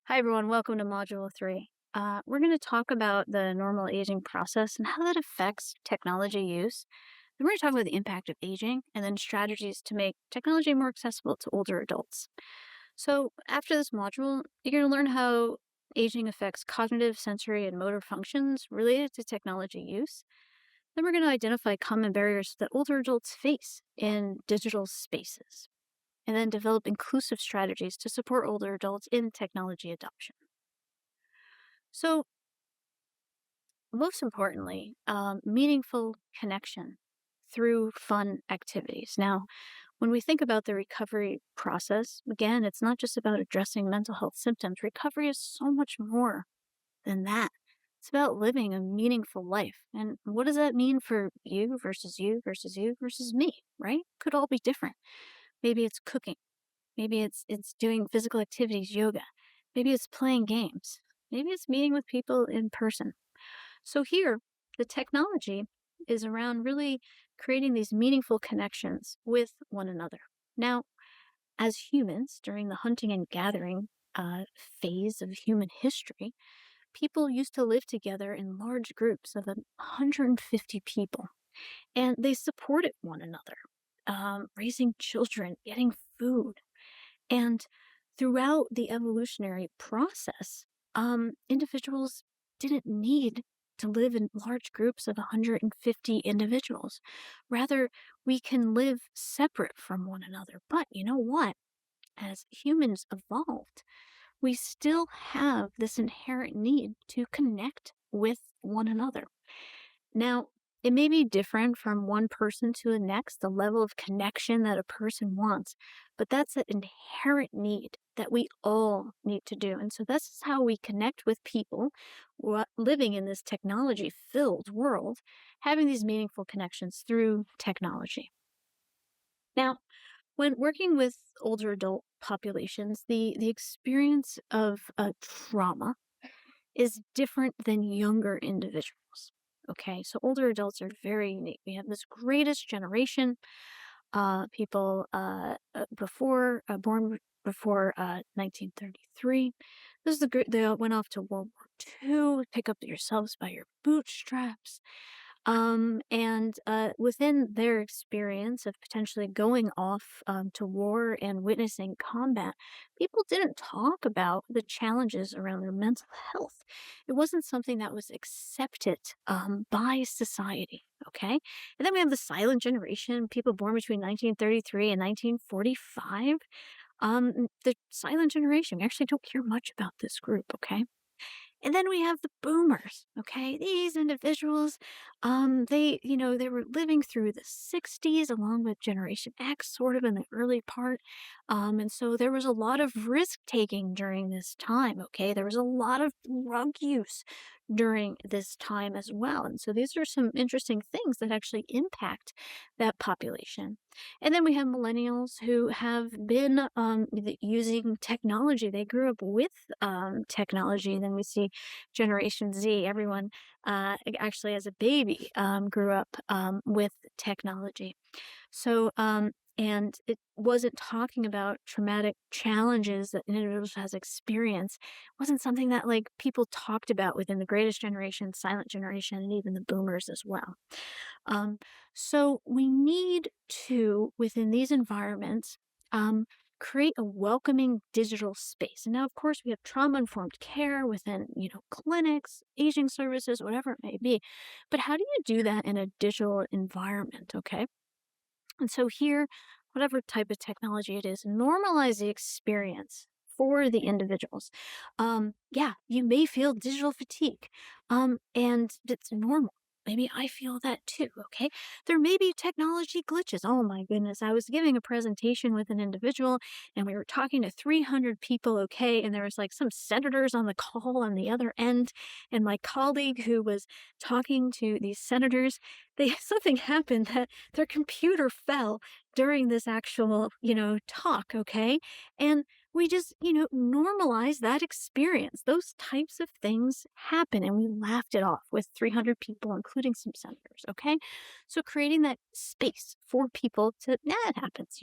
Hi, everyone. Welcome to Module 3. We're going to talk about the normal aging process and how that affects technology use. Then we're going to talk about the impact of aging and then strategies to make technology more accessible to older adults. So, after this module, you're going to learn how aging affects cognitive, sensory, and motor functions related to technology use. Then we're going to identify common barriers that older adults face in digital spaces and then develop inclusive strategies to support older adults in technology adoption. So, most importantly, meaningful connection through fun activities. Now, when we think about the recovery process, again, it's not just about addressing mental health symptoms. Recovery is so much more than that. It's about living a meaningful life. And what does that mean for you versus you versus you versus me, right? Could all be different. Maybe it's cooking. Maybe it's doing physical activities, yoga. Maybe it's playing games. Maybe it's meeting with people in person. So here, the technology is around really creating these meaningful connections with one another. Now, as humans, during the hunting and gathering phase of human history, people used to live together in large groups of 150 people, and they supported one another, raising children, getting food. And throughout the evolutionary process, individuals didn't need to live in large groups of 150 individuals. Rather, we can live separate from one another. But you know what? As humans evolved, we still have this inherent need to connect with one another. Now, it may be different from one person to the next, the level of connection that a person wants, but that's an inherent need that we all need to do. And so this is how we connect with people living in this technology filled world, having these meaningful connections through technology. Now, when working with older adult populations, the experience of trauma is different than younger individuals. Okay, so older adults are very unique. We have this greatest generation, people born before 1933. This is they all went off to World War II. Pick up yourselves by your bootstraps. And within their experience of potentially going off to war and witnessing combat, people didn't talk about the challenges around their mental health. It wasn't something that was accepted by society. Okay. And then we have the silent generation, people born between 1933 and 1945. The silent generation, we actually don't hear much about this group. Okay. And then we have the boomers, okay? These individuals, they were living through the 60s along with Generation X, sort of in the early part. And so there was a lot of risk taking during this time, okay? There was a lot of drug use during this time as well. And so these are some interesting things that actually impact that population. And then we have millennials who have been using technology. They grew up with technology. And then we see Generation Z, everyone actually as a baby grew up with technology. So, and it wasn't talking about traumatic challenges that an individual has experienced. It wasn't something that like people talked about within the greatest generation, silent generation, and even the boomers as well. Um, so we need to, within these environments, um, create a welcoming digital space. And now, of course, we have trauma-informed care within, clinics, aging services, whatever it may be. But how do you do that in a digital environment? Okay. And so here, whatever type of technology it is, normalize the experience for the individuals. Yeah, you may feel digital fatigue, and it's normal. Maybe I feel that too, okay? There may be technology glitches. Oh my goodness. I was giving a presentation with an individual and we were talking to 300 people, okay? And there was like some senators on the call on the other end. And my colleague who was talking to these senators, something happened that their computer fell during this actual, talk, okay? And we just, normalize that experience. Those types of things happen and we laughed it off with 300 people, including some senators, okay? So creating that space for people to, yeah, it happens.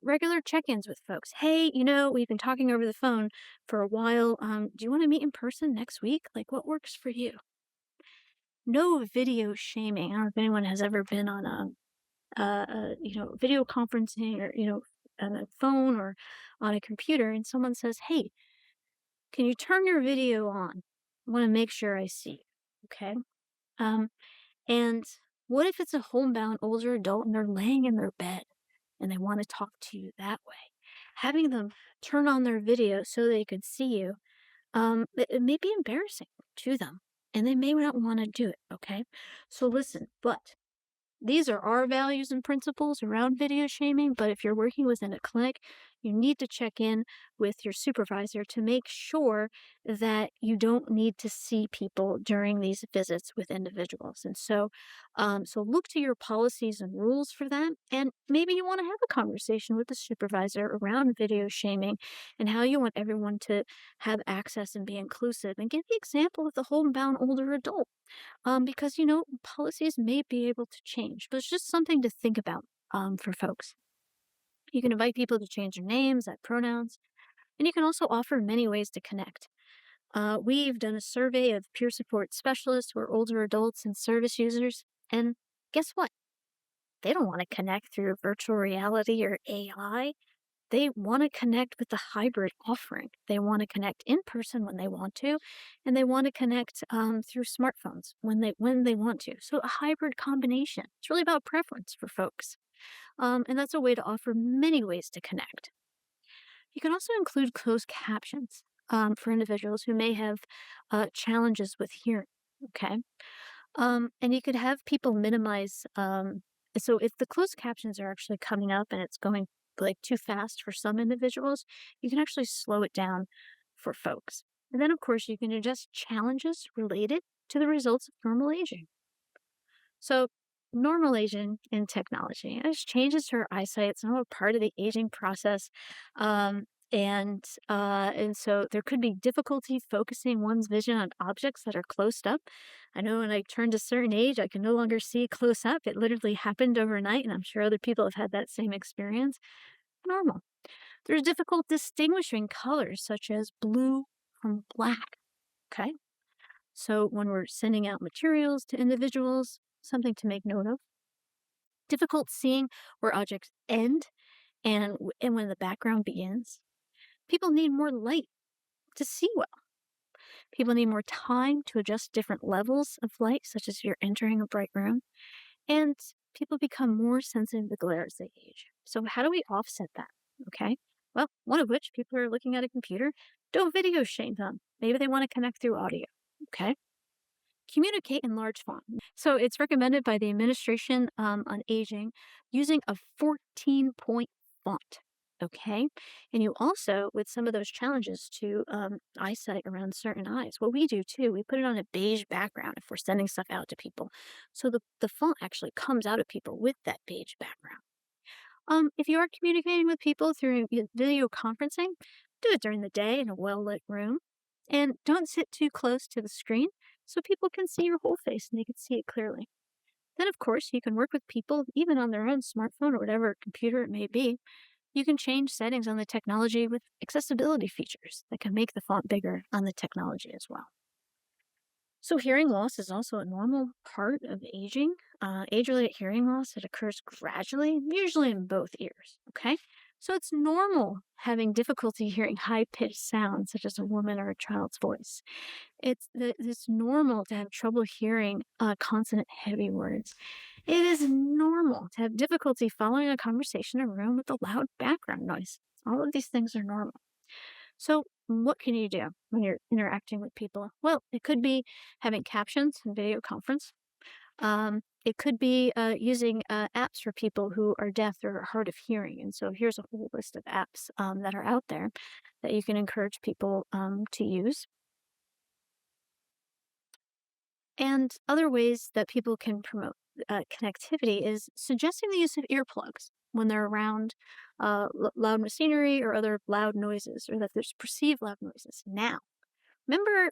Regular check-ins with folks. Hey, we've been talking over the phone for a while. Do you want to meet in person next week? Like, what works for you? No video shaming. I don't know if anyone has ever been on video conferencing or, on a phone or on a computer, and someone says, "Hey, can you turn your video on? I want to make sure I see you." Okay. Um, and what if it's a homebound older adult and they're laying in their bed and they want to talk to you that way? Having them turn on their video so they could see you, it may be embarrassing to them and they may not want to do it. Okay. So listen, but these are our values and principles around video shaming, but if you're working within a clinic, you need to check in with your supervisor to make sure that you don't need to see people during these visits with individuals. And so look to your policies and rules for that. And maybe you want to have a conversation with the supervisor around video shaming and how you want everyone to have access and be inclusive. And give the example of the homebound older adult because policies may be able to change, but it's just something to think about for folks. You can invite people to change their names, add pronouns, and you can also offer many ways to connect. We've done a survey of peer support specialists who are older adults and service users, and guess what? They don't want to connect through virtual reality or AI. They want to connect with the hybrid offering. They want to connect in person when they want to, and they want to connect through smartphones when they want to. So a hybrid combination. It's really about preference for folks, and that's a way to offer many ways to connect. You can also include closed captions for individuals who may have challenges with hearing. Okay. And you could have people minimize. So if the closed captions are actually coming up and it's going like too fast for some individuals, you can actually slow it down for folks. And then, of course, you can adjust challenges related to the results of normal aging. So, normal aging in technology, it just changes her eyesight. It's not a part of the aging process. Um, and so there could be difficulty focusing one's vision on objects that are close up. I know when I turned a certain age, I can no longer see close up. It literally happened overnight, and I'm sure other people have had that same experience. Normal. There's difficult distinguishing colors such as blue from black. Okay. So when we're sending out materials to individuals, something to make note of. Difficult seeing where objects end and when the background begins. People need more light to see well. People need more time to adjust different levels of light, such as you're entering a bright room. And people become more sensitive to glare as they age. So how do we offset that? Okay. Well, one of which people are looking at a computer, don't video shame them. Maybe they want to connect through audio. Okay. Communicate in large font. So it's recommended by the Administration on Aging using a 14-point font. Okay. And you also, with some of those challenges to eyesight around certain eyes, what we do too, we put it on a beige background if we're sending stuff out to people. So the font actually comes out of people with that beige background. If you are communicating with people through video conferencing, do it during the day in a well lit room. And don't sit too close to the screen so people can see your whole face and they can see it clearly. Then, of course, you can work with people even on their own smartphone or whatever computer it may be. You can change settings on the technology with accessibility features that can make the font bigger on the technology as well. So, hearing loss is also a normal part of aging. Age related hearing loss, it occurs gradually, usually in both ears. Okay. So, it's normal having difficulty hearing high pitched sounds, such as a woman or a child's voice. It's normal to have trouble hearing consonant heavy words. It is normal to have difficulty following a conversation in a room with a loud background noise. All of these things are normal. So, what can you do when you're interacting with people? Well, it could be having captions and video conference. It could be using apps for people who are deaf or hard of hearing. And so, here's a whole list of apps that are out there that you can encourage people to use. And other ways that people can promote connectivity is suggesting the use of earplugs when they're around loud machinery or other loud noises, or that there's perceived loud noises. Now, remember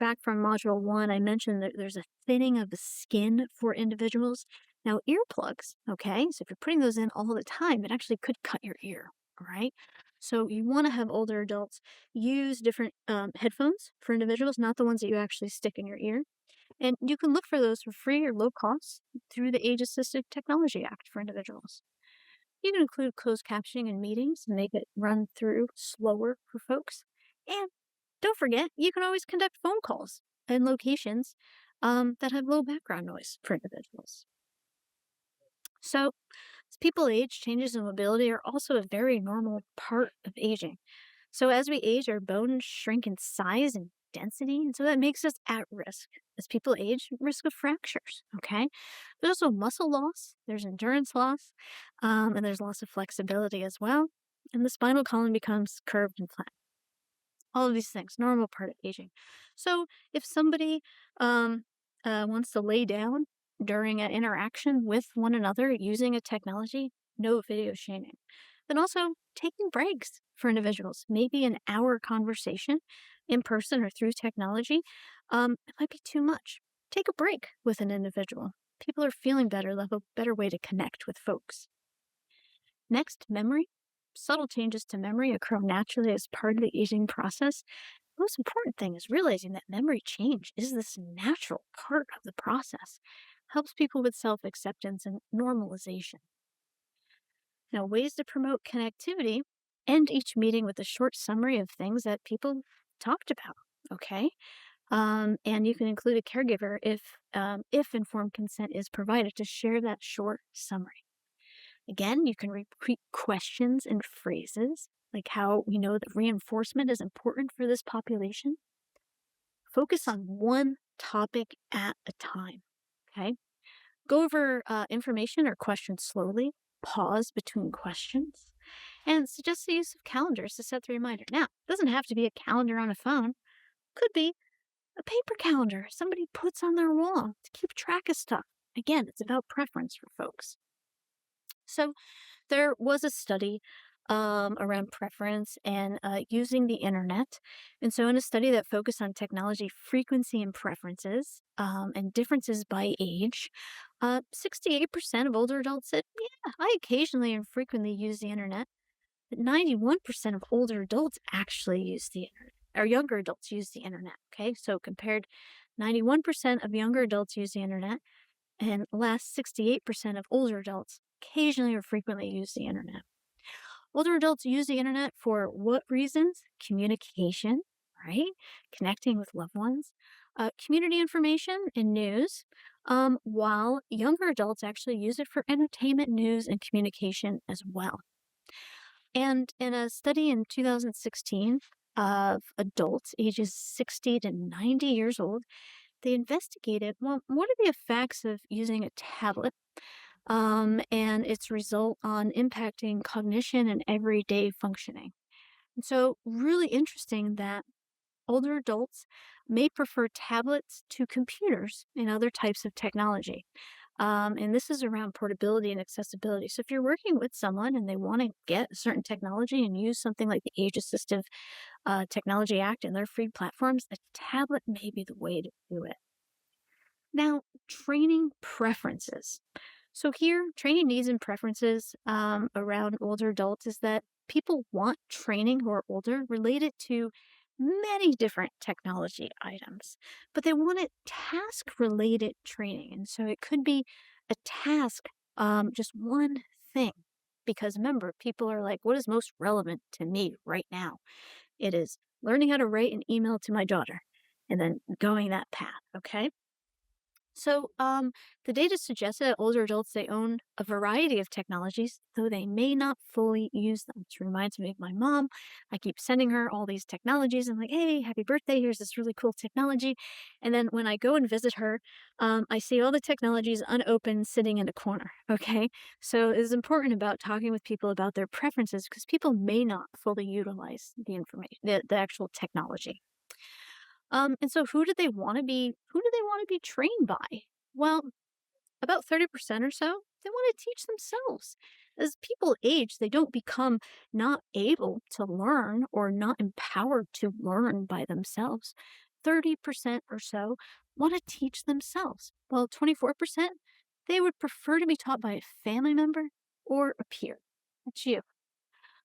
back from module one, I mentioned that there's a thinning of the skin for individuals. Now, earplugs, okay? So if you're putting those in all the time, it actually could cut your ear, all right? So you want to have older adults use different headphones for individuals, not the ones that you actually stick in your ear. And you can look for those for free or low cost through the Age Assisted Technology Act for individuals. You can include closed captioning in meetings and make it run through slower for folks. And don't forget, you can always conduct phone calls in locations that have low background noise for individuals. So, as people age, changes in mobility are also a very normal part of aging. So, as we age, our bones shrink in size and density, and so that makes us at risk. As people age, risk of fractures. Okay, there's also muscle loss, there's endurance loss, and there's loss of flexibility as well. And the spinal column becomes curved and flat. All of these things, normal part of aging. So if somebody wants to lay down during an interaction with one another using a technology, no video shaming. Then also taking breaks for individuals, maybe an hour conversation in person or through technology, it might be too much. Take a break with an individual. People are feeling better, they'll have a better way to connect with folks. Next, memory. Subtle changes to memory occur naturally as part of the aging process. The most important thing is realizing that memory change is this natural part of the process. Helps people with self acceptance and normalization. Now, ways to promote connectivity, end each meeting with a short summary of things that people talked about. Okay. And you can include a caregiver if informed consent is provided to share that short summary. Again, you can repeat questions and phrases, like how we know that reinforcement is important for this population. Focus on one topic at a time. Okay. Go over information or questions slowly. Pause between questions. And suggest the use of calendars to set the reminder. Now, it doesn't have to be a calendar on a phone. Could be a paper calendar somebody puts on their wall to keep track of stuff. Again, it's about preference for folks. So, there was a study around preference and using the internet. And so, in a study that focused on technology frequency and preferences and differences by age, 68% of older adults said, yeah, I occasionally and frequently use the internet. But 91% of older adults actually use the internet, or younger adults use the internet. Okay, so compared, 91% of younger adults use the internet, and last 68% of older adults occasionally or frequently use the internet. Older adults use the internet for what reasons? Communication, right? Connecting with loved ones, community information and news, while younger adults actually use it for entertainment, news, and communication as well. And in a study in 2016 of adults ages 60 to 90 years old, they investigated, well, what are the effects of using a tablet and its result on impacting cognition and everyday functioning. And so, really interesting that older adults may prefer tablets to computers and other types of technology. And this is around portability and accessibility. So, if you're working with someone and they want to get a certain technology and use something like the Age Assistive Technology Act and their free platforms, a tablet may be the way to do it. Now, training preferences. So here, training needs and preferences around older adults is that people want training who are older related to many different technology items, but they want it task related training. And so it could be a task, just one thing. Because remember, people are like, what is most relevant to me right now? It is learning how to write an email to my daughter and then going that path. Okay. So, the data suggests that older adults they own a variety of technologies, though they may not fully use them. Which reminds me of my mom. I keep sending her all these technologies. I'm like, "Hey, happy birthday! Here's this really cool technology." And then when I go and visit her, I see all the technologies unopened, sitting in a corner. Okay, so it's important about talking with people about their preferences because people may not fully utilize the information, the actual technology. And so who do they want to be trained by? Well, about 30% or so, they want to teach themselves. As people age, they don't become not able to learn or not empowered to learn by themselves. 30% or so want to teach themselves. Well, 24%, they would prefer to be taught by a family member or a peer. That's you.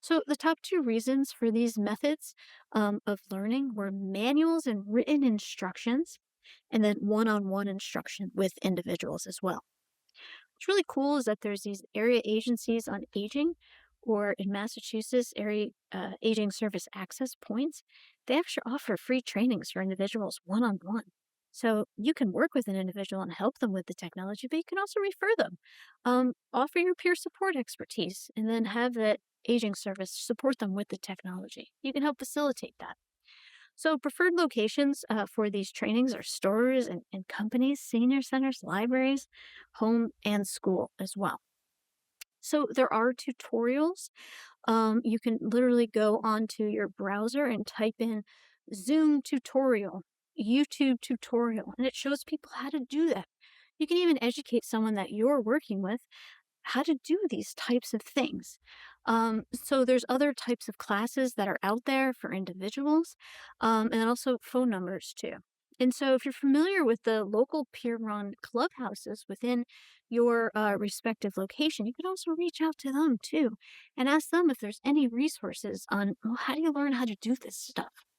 So, the top two reasons for these methods of learning were manuals and written instructions, and then one on one instruction with individuals as well. What's really cool is that there's these area agencies on aging, or in Massachusetts, area aging service access points. They actually offer free trainings for individuals one on one. So you can work with an individual and help them with the technology, but you can also refer them. Offer your peer support expertise, and then have that aging service support them with the technology. You can help facilitate that. So, preferred locations for these trainings are stores and companies, senior centers, libraries, home, and school as well. So, there are tutorials. You can literally go onto your browser and type in Zoom tutorial, YouTube tutorial, and it shows people how to do that. You can even educate someone that you're working with how to do these types of things. So there's other types of classes that are out there for individuals, and also phone numbers too. And so if you're familiar with the local peer-run clubhouses within your respective location, you can also reach out to them too and ask them if there's any resources on, well, how do you learn how to do this stuff?